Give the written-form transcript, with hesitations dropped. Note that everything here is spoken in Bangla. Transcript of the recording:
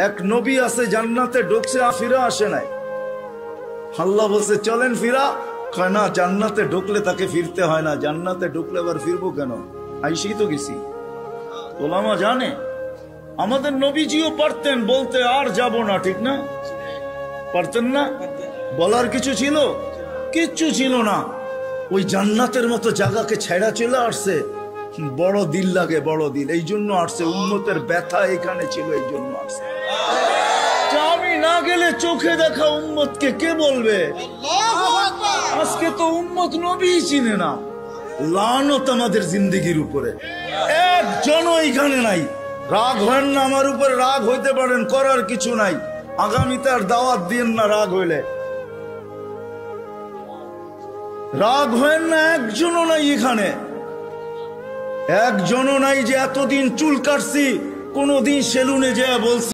এক নবী আছে জান্নাতে ঢুকছে ফিরে আসে নাই। আল্লাহ বলছে চলেন ফিরা, কয় না, জান্নাতে ঢুকলে তাকে ফিরতে হয় না, জান্নাতে ঢুকলে আবার ফিরবো কেন, আইসি তো গেছি। ওলামা জানে আমাদের নবীজিও পারতেন বলতে আর যাব না, ঠিক না? পারতেন না? বলার কিছু ছিল? কিচ্ছু ছিল না। ওই জান্নাতের মতো জায়গাকে ছেড়া চলে আসছে। বড় দিল লাগে, বড় দিল, এই জন্য আসছে। উম্মতের ব্যথা এখানে ছিল, এই জন্য আসছে। আমি না গেলে চোখে দেখা উম্মতকে কে বলবে? আজকে তো উম্মত নবী চিনে না। লানত আমাদের জিন্দেগির উপরে, একজনও এখানে নাই। রাগ হয় না আমার উপরে, রাগ হইতে পারেন, করার কিছু নাই। আগামীতে আর দাওয়াত দিন না রাগ হইলে। রাগ হয় না, একজনও নাই এখানে, একজনও নাই যে এতদিন চুল কাটছি কোনদিন সেলুনে যেয়ে বলছি